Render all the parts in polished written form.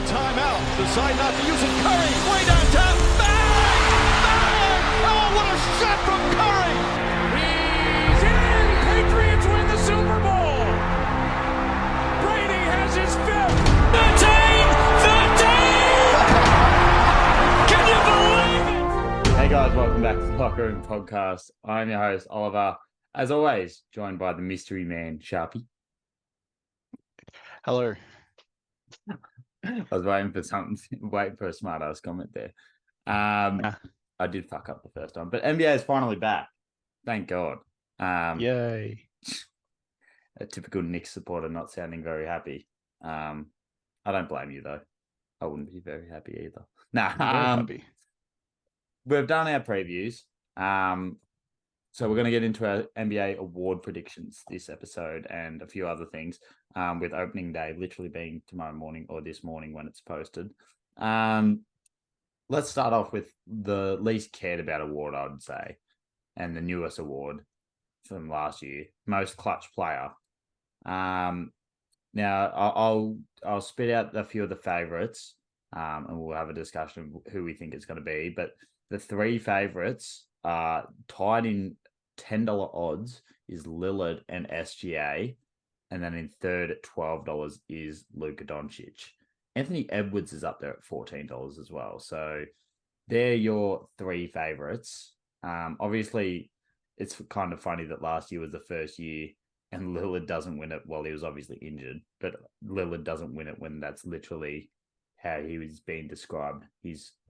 timeout. Decide not to use it. Curry, way downtown. Bang! Bang! Oh, what a shot from Curry! He's in! Patriots win the Super Bowl! Brady has his fifth! 13! 13! Can you believe it? Hey guys, welcome back to the Locker Room Podcast. I'm your host, Oliver. As always, joined by the mystery man, Sharpie. Hello. I was waiting for a smart ass comment there. I did fuck up the first time, but NBA is finally back. Thank God. Yay. A typical Knicks supporter not sounding very happy. I don't blame you though. I wouldn't be very happy either. I'm very happy. We've done our previews. So we're going to get into our NBA award predictions this episode and a few other things, with opening day literally being tomorrow morning or this morning when it's posted. Let's start off with the least cared about award, I would say, and the newest award from last year, most clutch player. Now I'll spit out a few of the favorites, and we'll have a discussion of who we think it's going to be. But the three favorites are tied in $10 odds is Lillard and SGA. And then in third at $12 is Luka Doncic. Anthony Edwards is up there at $14 as well. So they're your three favorites. Obviously, it's kind of funny that last year was the first year and Lillard doesn't win it. Well, he was obviously injured, but Lillard doesn't win it when that's literally how he was being described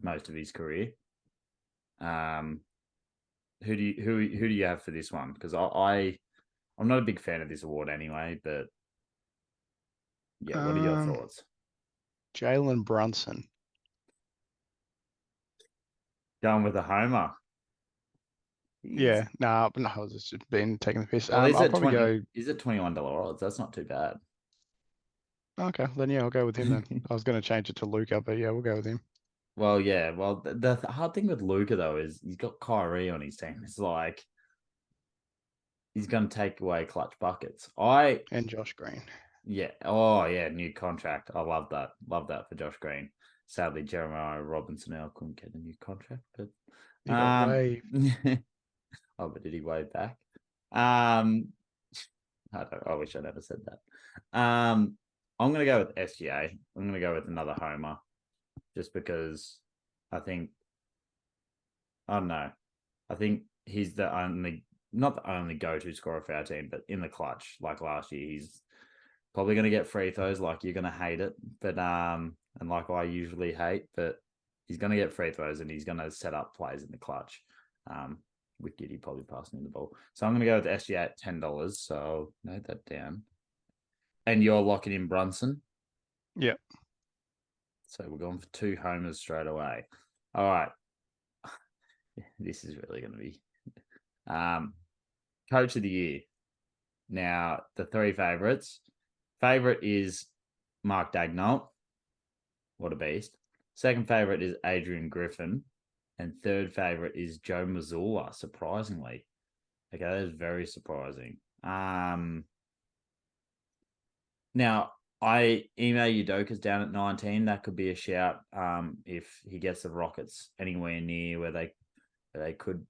most of his career. Who do you have for this one? Because I'm not a big fan of this award anyway, but yeah, what are your thoughts? Jalen Brunson. Going with a homer. Yeah, I was just been taking the piss. Well, I'll probably go. Is it $21 odds? That's not too bad. Okay, then yeah, I'll go with him then. I was going to change it to Luka, but yeah, we'll go with him. Well, yeah. Well, the hard thing with Luka though is he's got Kyrie on his team. It's like he's going to take away clutch buckets. And Josh Green. Yeah. Oh, yeah. New contract. I love that. Love that for Josh Green. Sadly, Jeremiah Robinson now couldn't get a new contract, but He got waived. Oh, but did he wave back? I wish I never said that. I'm going to go with SGA. I'm going to go with another homer just because I don't know. I think he's not the only go-to scorer for our team, but in the clutch, like last year, he's probably going to get free throws like you're going to hate it, but and like I usually hate, but he's going to get free throws and he's going to set up plays in the clutch. With Giddy probably passing the ball. So I'm going to go with SGA at $10. So I'll note that down. And you're locking in Brunson? Yeah. So we're going for two homers straight away. All right. This is really going to be Coach of the Year. Now, the three favorites. Favorite is Mark Daigneault. What a beast. Second favorite is Adrian Griffin. And third favorite is Joe Mazzulla, surprisingly. Okay, that is very surprising. Now, I email Udoka's down at 19. That could be a shout if he gets the Rockets anywhere near where they could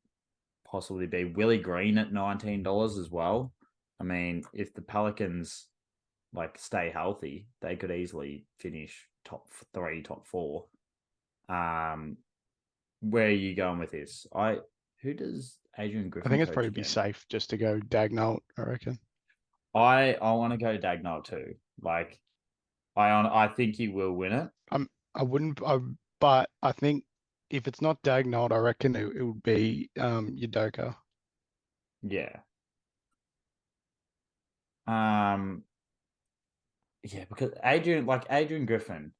possibly be. Willie Green at $19 as well. I mean, if the Pelicans stay healthy, they could easily finish top 3, top 4. Where are you going with this? Who does Adrian Griffin? I think it's coach probably again? be safe just to go Daigneault, I reckon. I want to go Daigneault too. I think he will win it. But I think if it's not Daigneault, I reckon it would be Udoka. Yeah. Yeah, because Adrian Griffin,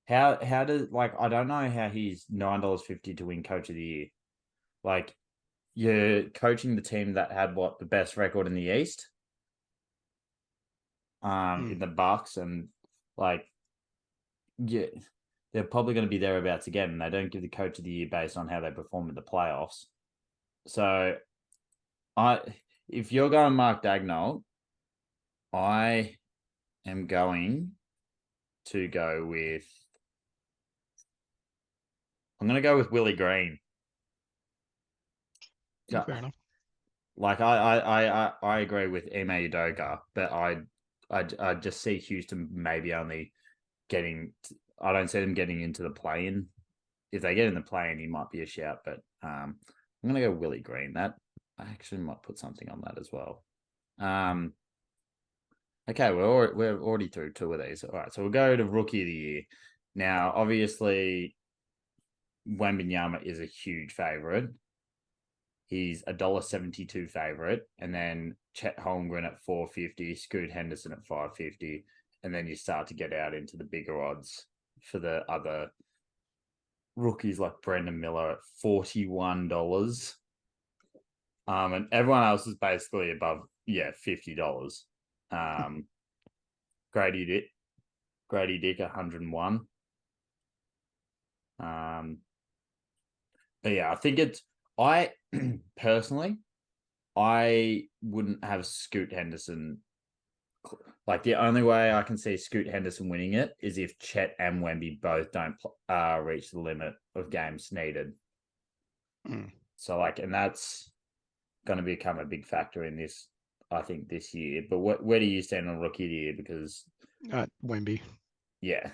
how does I don't know how he's $9.50 to win Coach of the Year. You're coaching the team that had the best record in the East, in the Bucks, and yeah, they're probably going to be thereabouts again. And they don't give the Coach of the Year based on how they perform in the playoffs. So, if you're going Mark Daigneault, I am going to go with I'm gonna go with Willie Green. Yeah, fair enough. Like I agree with Ime Udoka, but I just see Houston maybe only getting. I don't see them getting into the play-in. If they get in the play-in, he might be a shout. But I'm gonna go Willie Green. That I actually might put something on that as well. Okay, we're already through two of these. All right, so we'll go to Rookie of the Year. Now, obviously, Wembanyama is a huge favorite. He's $1.72 favorite, and then Chet Holmgren at 450, Scoot Henderson at 550, and then you start to get out into the bigger odds for the other rookies like Brendan Miller at $41. And everyone else is basically above $50. Grady Dick 101. But yeah, I think I personally, I wouldn't have Scoot Henderson. Like the only way I can see Scoot Henderson winning it is if Chet and Wemby both don't reach the limit of games needed. So and that's going to become a big factor in this, I think, this year. But where do you stand on Rookie of the Year? Because Wemby. yeah,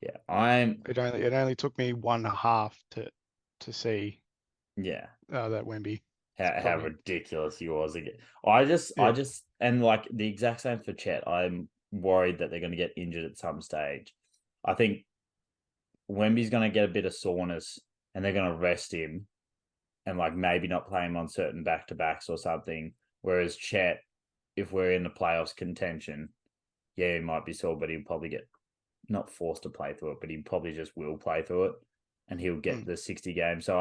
It only took me 1.5 to see yeah. that Wemby. How ridiculous he was again. I just and like the exact same for Chet. I'm worried that they're going to get injured at some stage. I think Wemby's going to get a bit of soreness and they're going to rest him and like maybe not play him on certain back-to-backs or something. Whereas Chet, if we're in the playoffs contention, yeah, he might be sore, but he'll probably get not forced to play through it, but he probably just will play through it and he'll get the 60 games. So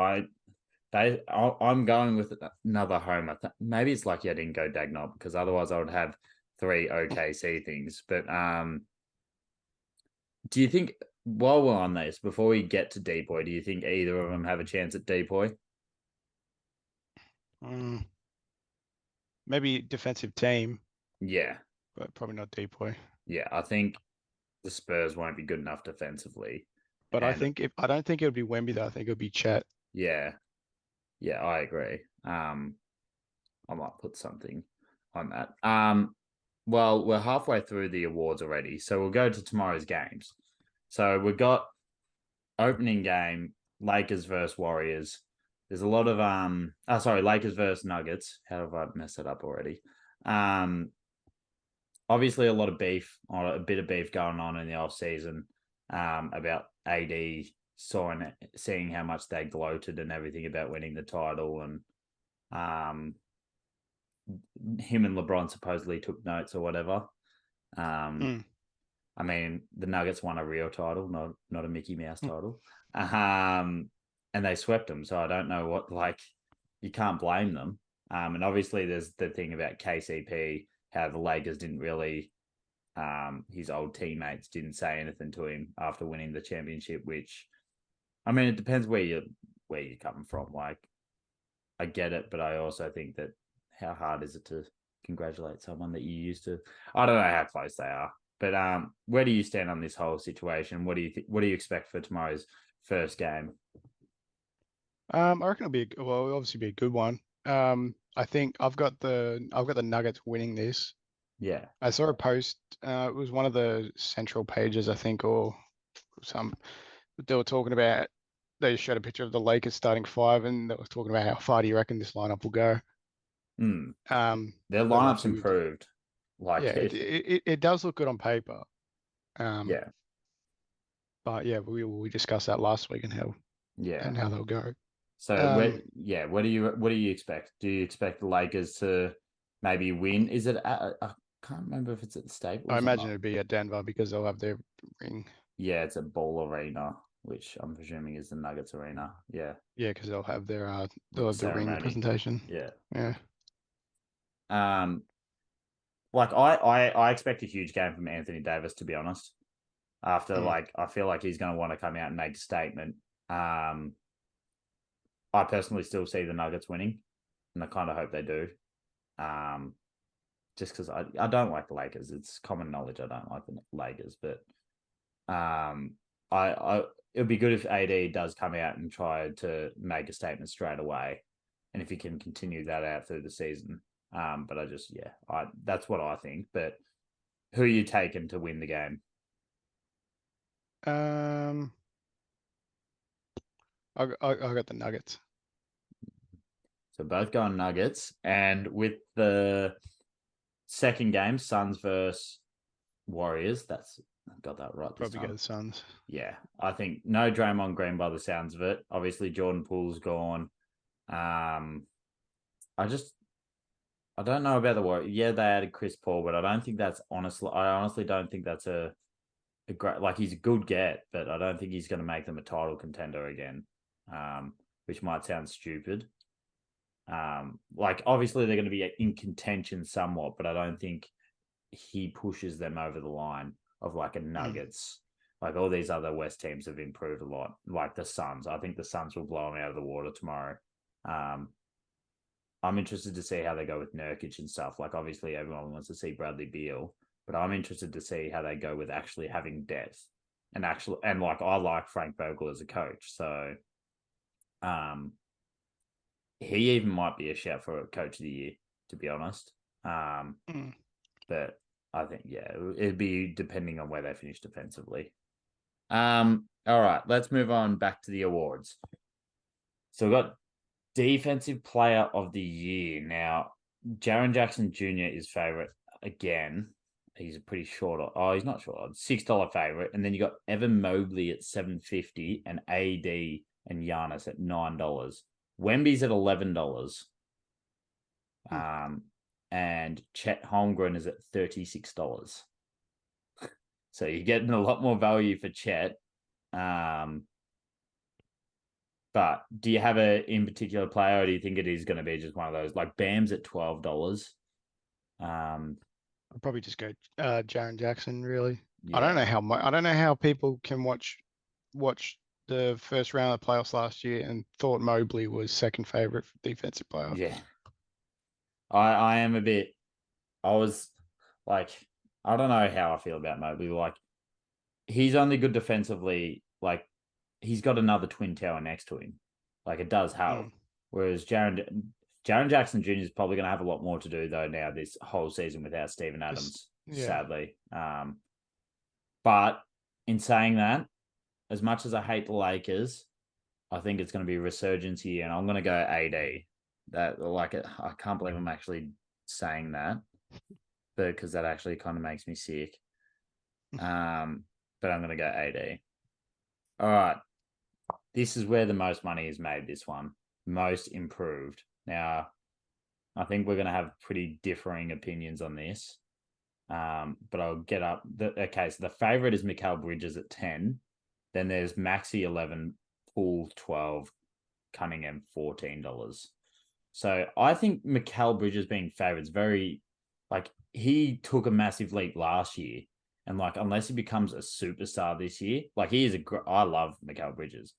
I'm going with another homer. Maybe it's lucky I didn't go Dagnall because otherwise I would have 3 OKC things. But do you think, while we're on this, before we get to Dpoy, do you think either of them have a chance at Dpoy? Maybe defensive team. Yeah. But probably not Dpoy. Yeah, I think the Spurs won't be good enough defensively. But I don't think it would be Wemby though. I think it would be Chet. Yeah. Yeah, I agree. I might put something on that. Well, we're halfway through the awards already, so we'll go to tomorrow's games. So we've got opening game, Lakers versus Warriors. There's a lot of Lakers versus Nuggets. How have I messed it up already? Obviously a lot of beef, or a bit of beef going on in the off season about AD seeing how much they gloated and everything about winning the title, and him and LeBron supposedly took notes or whatever. I mean, the Nuggets won a real title, not a Mickey Mouse title, and they swept them. So I don't know what, you can't blame them. And obviously there's the thing about KCP, how the Lakers didn't really, his old teammates didn't say anything to him after winning the championship, which, I mean, it depends where you're coming from. Like, I get it, but I also think that how hard is it to congratulate someone that you used to? I don't know how close they are, but where do you stand on this whole situation? What do you what do you expect for tomorrow's first game? I reckon it'll obviously be a good one. I think I've got the Nuggets winning this. Yeah, I saw a post. It was one of the central pages, I think, or some. They were talking about. They showed a picture of the Lakers starting 5, and they were talking about how far do you reckon this lineup will go. Their lineup's improved. It does look good on paper. Yeah, but yeah, we discussed that last week and how they'll go. So what do you expect? Do you expect the Lakers to maybe win? Is it I can't remember if it's at the Staples. I imagine it'd be at Denver because they'll have their ring. Yeah, it's a Ball Arena, which I'm presuming is the Nuggets Arena. Yeah. Yeah, because they'll have their the ring presentation. Yeah. Yeah. I expect a huge game from Anthony Davis, to be honest. After I feel like he's going to want to come out and make a statement. I personally still see the Nuggets winning, and I kind of hope they do. Just because I don't like the Lakers. It's common knowledge I don't like the Lakers, but I it would be good if AD does come out and try to make a statement straight away, and if he can continue that out through the season. But that's what I think. But who are you taking to win the game? I got the Nuggets. So both going Nuggets, and with the second game, Suns versus Warriors. I got that right. Probably go the Suns. Yeah, I think no Draymond Green by the sounds of it. Obviously, Jordan Poole's gone. I don't know about the Warriors. Yeah, they added Chris Paul, but I honestly don't think that's a great. Like, he's a good get, but I don't think he's going to make them a title contender again. Which might sound stupid. Like, obviously they're going to be in contention somewhat, but I don't think he pushes them over the line of like a Nuggets. Like, all these other West teams have improved a lot. Like the Suns, I think the Suns will blow them out of the water tomorrow. I'm interested to see how they go with Nurkic and stuff. Like, obviously everyone wants to see Bradley Beal, but I'm interested to see how they go with actually having depth and like, I like Frank Vogel as a coach, so he even might be a shout for coach of the year, to be honest. But I think, it'd be depending on where they finish defensively. All right, let's move on back to the awards. So we've got Defensive Player of the Year. Now, Jaren Jackson Jr. is favorite again. He's a pretty short. Oh, he's not short. $6 favorite, and then you got Evan Mobley at $7.50, and AD and Giannis at $9. Wemby's at $11. And Chet Holmgren is at $36. So you're getting a lot more value for Chet. But do you have a in particular player, or do you think it is going to be just one of those? Like, Bam's at $12. I'll probably just go Jaren Jackson. Really, Yeah. I don't know how much. I don't know how people can watch the first round of the playoffs last year and thought Mobley was second favorite for defensive player. Yeah. I am a bit. I was like, I don't know how I feel about Mobley. Like, he's only good defensively. Like, he's got another twin tower next to him. Like, it does help. Whereas Jaren Jackson Jr. is probably going to have a lot more to do, though, now this whole season without Steven Adams, sadly. But in saying that, as much as I hate the Lakers, I think it's going to be a resurgence here, and I'm going to go AD. I can't believe I'm actually saying that, because that actually kind of makes me sick. But I'm going to go AD. All right. This is where the most money is made, this one. Most improved. Now, I think we're going to have pretty differing opinions on this. But I'll get up. Okay, so the favorite is Mikal Bridges at 10. Then there's Maxey 11, Poole 12, Cunningham $14. So I think Mikal Bridges being favored is very, like, he took a massive leap last year. And, like, unless he becomes a superstar this year, like, I love Mikal Bridges.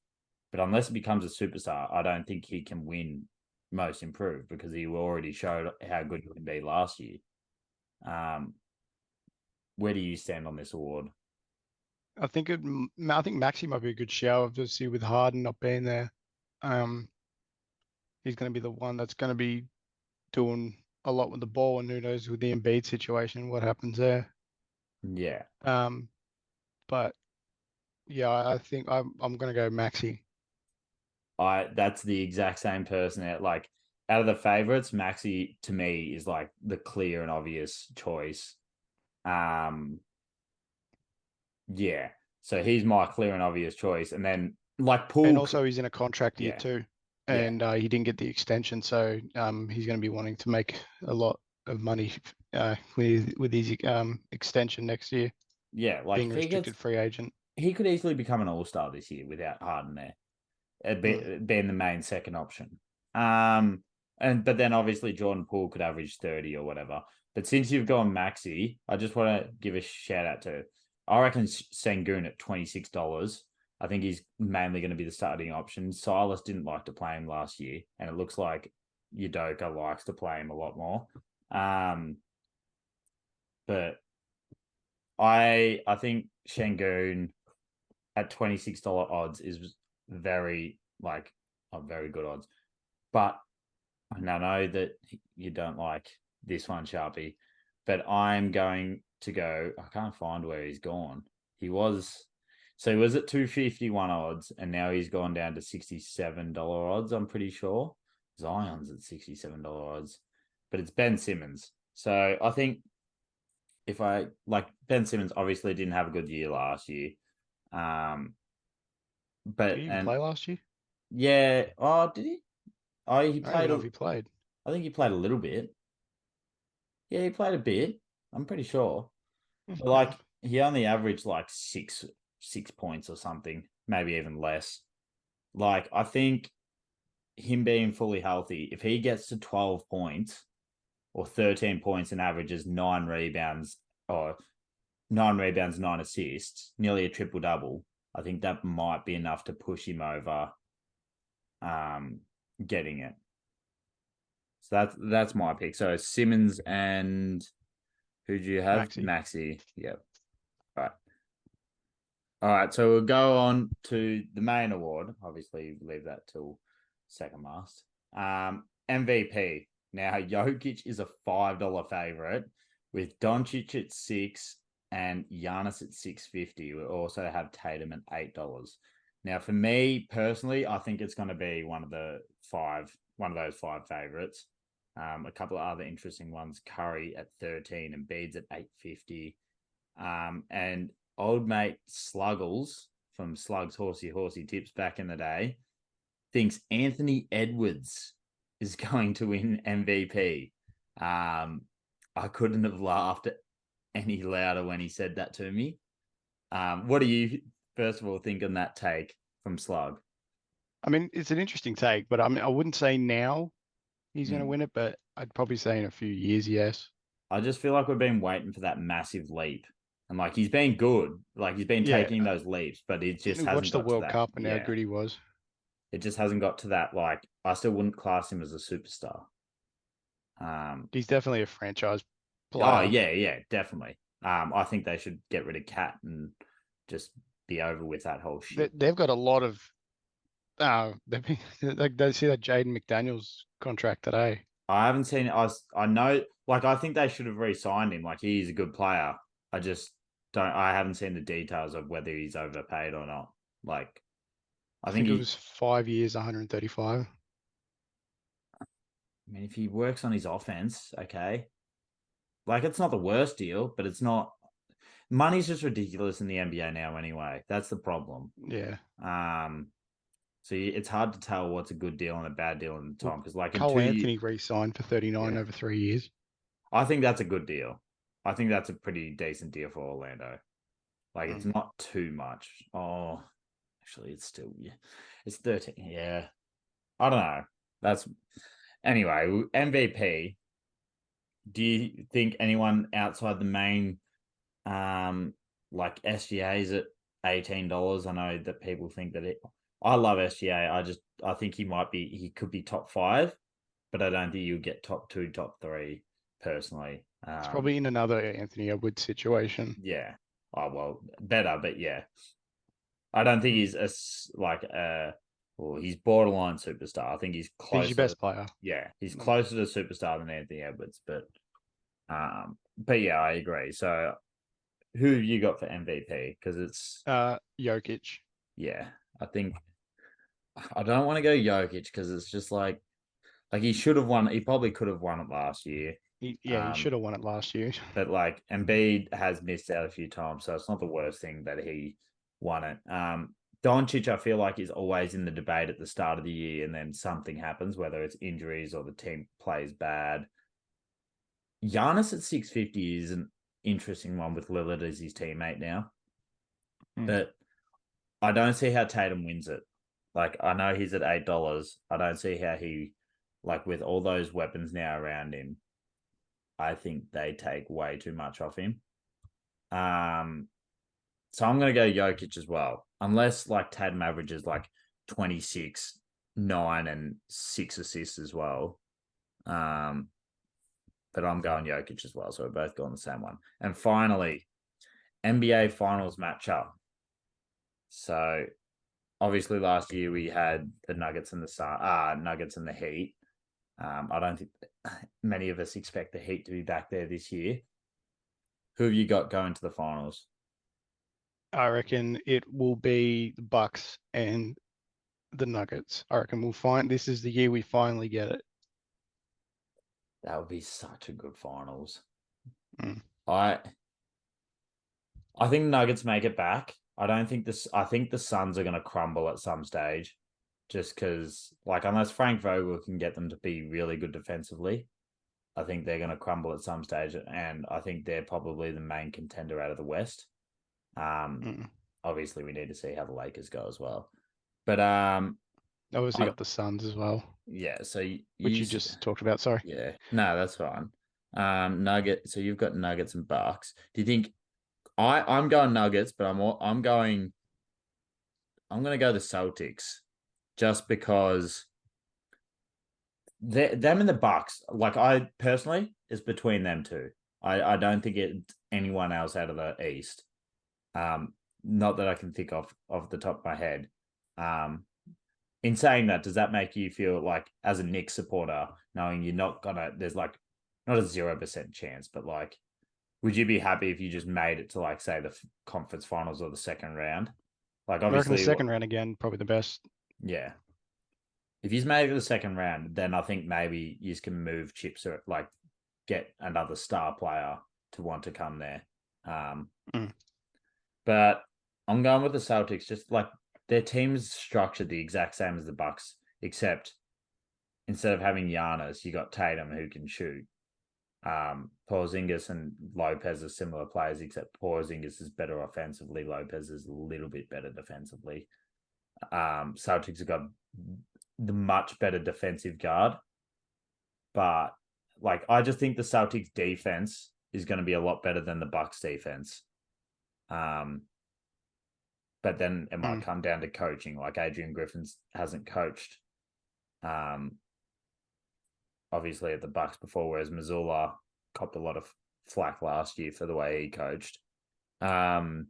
But unless he becomes a superstar, I don't think he can win most improved, because he already showed how good he can be last year. Where do you stand on this award? I think Maxey might be a good shout, obviously, with Harden not being there. He's going to be the one that's going to be doing a lot with the ball, and who knows with the Embiid situation, what happens there. Yeah. But yeah, I think I'm going to go Maxey. That's the exact same person. Like, out of the favorites, Maxey to me is like the clear and obvious choice. Yeah. So he's my clear and obvious choice, and then like Poole, and also he's in a contract year too, and he didn't get the extension, so he's going to be wanting to make a lot of money with his extension next year. Yeah, like, being a restricted free agent, he could easily become an all-star this year without Harden there, being the main second option. But then obviously Jordan Poole could average 30 or whatever. But since you've gone Maxey, I just want to give a shout out to, I reckon, Sengun at $26. I think he's mainly going to be the starting option. Silas didn't like to play him last year, and it looks like Udoka likes to play him a lot more. But I think Sengun, at $26 odds is very very good odds. But I know that you don't like this one, Sharpie, but I'm going to go. I can't find where he's gone. He was at 251 odds, and now he's gone down to $67 odds. I'm pretty sure Zion's at $67 odds, but it's Ben Simmons. So I think if I like Ben Simmons, obviously didn't have a good year last year. But Did he even play last year? yeah, oh, did he? Oh, he I don't played. even know if he played. I think he played a little bit. Yeah, he played a bit. I'm pretty sure. But like he only averaged like six points or something, maybe even less. Like I think him being fully healthy, if he gets to 12 points or 13 points and averages 9 rebounds, 9 assists, nearly a triple double, I think that might be enough to push him over getting it. So that's my pick. So Simmons and who do you have? Maxi. Yep. Right. All right. So we'll go on to the main award. Obviously, leave that till second last. MVP. Now, Jokic is a $5 favorite with Doncic at $6 and Giannis at $6.50. We also have Tatum at $8. Now, for me personally, I think it's going to be one of those five favorites. A couple of other interesting ones: Curry at 13 and Embiid's at 8.50. And old mate Sluggles from Slugs Horsey Tips back in the day thinks Anthony Edwards is going to win MVP. I couldn't have laughed any louder when he said that to me. What do you first of all think on that take from Slug? I mean, it's an interesting take, but I mean, I wouldn't say now he's going to win it, but I'd probably say in a few years, yes. I just feel like we've been waiting for that massive leap. And like he's been good. Like he's been taking those leaps, but it just hasn't watched the got World to that. Cup and how good he was. It just hasn't got to that. Like I still wouldn't class him as a superstar. He's definitely a franchise player. Oh yeah, definitely. I think they should get rid of Cat and just be over with that whole shit. They've got a lot of they see that Jaden McDaniels contract today. I haven't seen it. I know, like, I think they should have re-signed him. Like, he's a good player. I just don't. I haven't seen the details of whether he's overpaid or not. Like, I think it was 5 years, 135. I mean, if he works on his offense, okay. Like, it's not the worst deal, but it's not. Money's just ridiculous in the NBA now, anyway. That's the problem. Yeah. So it's hard to tell what's a good deal and a bad deal in the time because, like, Cole Anthony re-signed for 39 over 3 years. I think that's a good deal. I think that's a pretty decent deal for Orlando. Like, it's not too much. Oh, actually, it's still it's 13. Yeah, I don't know. That's anyway. MVP. Do you think anyone outside the main, like SGA's at $18? I know that people think that I love SGA. I think he could be top 5, but I don't think you'll get top 2, top 3 personally. It's probably in another Anthony Edwards situation. Yeah. Oh, well, better, but yeah. I don't think he's he's borderline superstar. I think he's closer. He's your best player. Yeah, he's closer to superstar than Anthony Edwards, but yeah, I agree. So who have you got for MVP? Because it's Jokic. Yeah, I think I don't want to go Jokic because it's just like he should have won. He probably could have won it last year. He should have won it last year. But like Embiid has missed out a few times, so it's not the worst thing that he won it. Doncic, I feel like, is always in the debate at the start of the year, and then something happens, whether it's injuries or the team plays bad. Giannis at 650 is an interesting one with Lillard as his teammate now. But I don't see how Tatum wins it. Like, I know he's at $8. I don't see how he, like, with all those weapons now around him, I think they take way too much off him. So I'm going to go Jokic as well. Unless, like, Tatum averages, like, 26, 9, and 6 assists as well. But I'm going Jokic as well, so we're both going the same one. And finally, NBA Finals matchup. So obviously last year we had the Nuggets and the Heat. I don't think many of us expect the Heat to be back there this year. Who have you got going to the finals? I reckon it will be the Bucks and the Nuggets. I reckon this is the year we finally get it. That would be such a good finals. Mm. I think Nuggets make it back. I think the Suns are going to crumble at some stage, just because, like, unless Frank Vogel can get them to be really good defensively, I think they're going to crumble at some stage, and I think they're probably the main contender out of the West. Obviously, we need to see how the Lakers go as well, but Obviously got the Suns as well, yeah. So which you just talked about. Sorry. Yeah, no, that's fine. So you've got Nuggets and Bucks. Do you think I'm going Nuggets, but I'm going to go the Celtics, just because them and the Bucks. Like, I personally, is between them two. I don't think it's anyone else out of the East. Not that I can think of the top of my head. In saying that, does that make you feel like, as a Knicks supporter, knowing you're not gonna, there's like not a 0% chance, but like, would you be happy if you just made it to, like, say, the conference finals or the second round? Like, I reckon obviously, the second round again, probably the best. yeah. If you've made it to the second round, then I think maybe you can move chips, or like get another star player to want to come there. But I'm going with the Celtics. Just like, their team's structured the exact same as the Bucks, except instead of having Giannis, you got Tatum, who can shoot. Porzingis and Lopez are similar players, except Porzingis is better offensively. Lopez is a little bit better defensively. Celtics have got the much better defensive guard, but like, I just think the Celtics defense is going to be a lot better than the Bucks defense. But then it might come down to coaching. Like, Adrian Griffin hasn't coached, obviously, at the Bucks before, whereas Missoula copped a lot of flack last year for the way he coached. Okay,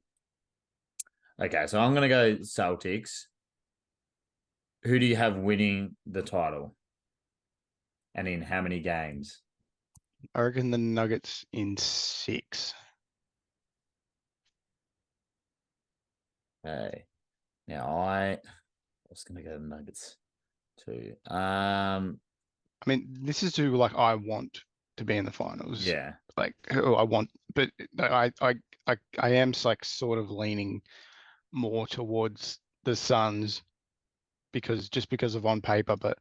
so I'm going to go Celtics. Who do you have winning the title? And in how many games? I reckon the Nuggets in 6. Okay. Now I was going to go the Nuggets too. I mean, this is who, like, I want to be in the finals. Yeah. Like, who I want, but I am, like, sort of leaning more towards the Suns because of on paper, but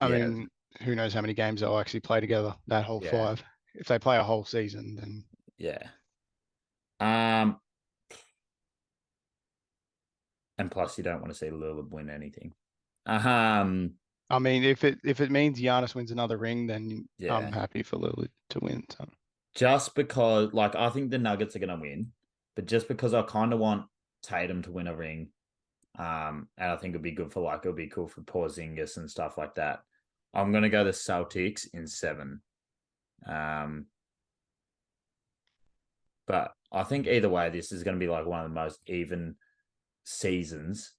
I mean, who knows how many games they'll actually play together, that whole 5. If they play a whole season, then yeah. And plus, you don't want to see Lillard win anything. I mean, if it means Giannis wins another ring, then I'm happy for Lillard to win. So. Just because, like, I think the Nuggets are going to win, but just because I kind of want Tatum to win a ring, and I think it'd be good for, like, it'll be cool for Porzingis and stuff like that, I'm going to go the Celtics in 7. But I think either way, this is going to be like one of the most even seasons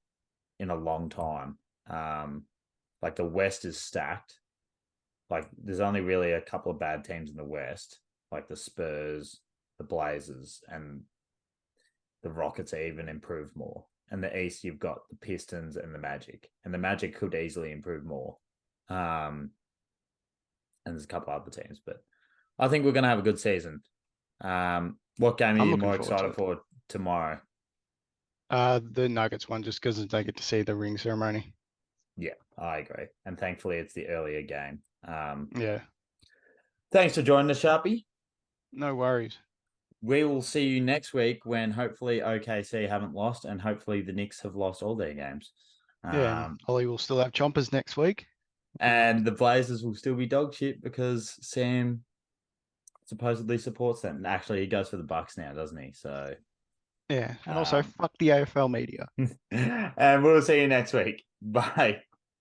in a long time. Like, the West is stacked. Like, there's only really a couple of bad teams in the West, like the Spurs, the Blazers, and the Rockets are even improved more. And the East, you've got the Pistons and the Magic. And the Magic could easily improve more. And there's a couple other teams, but I think we're going to have a good season. What game are you more excited for tomorrow? The Nuggets one, just because they get to see the ring ceremony. Yeah, I agree. And thankfully, it's the earlier game. Yeah. Thanks for joining us, Sharpie. No worries. We will see you next week when hopefully OKC haven't lost, and hopefully the Knicks have lost all their games. Yeah, Ollie will still have chompers next week. And the Blazers will still be dog shit because Sam supposedly supports them. Actually, he goes for the Bucks now, doesn't he? So yeah, and also fuck the AFL media. And we'll see you next week. Bye.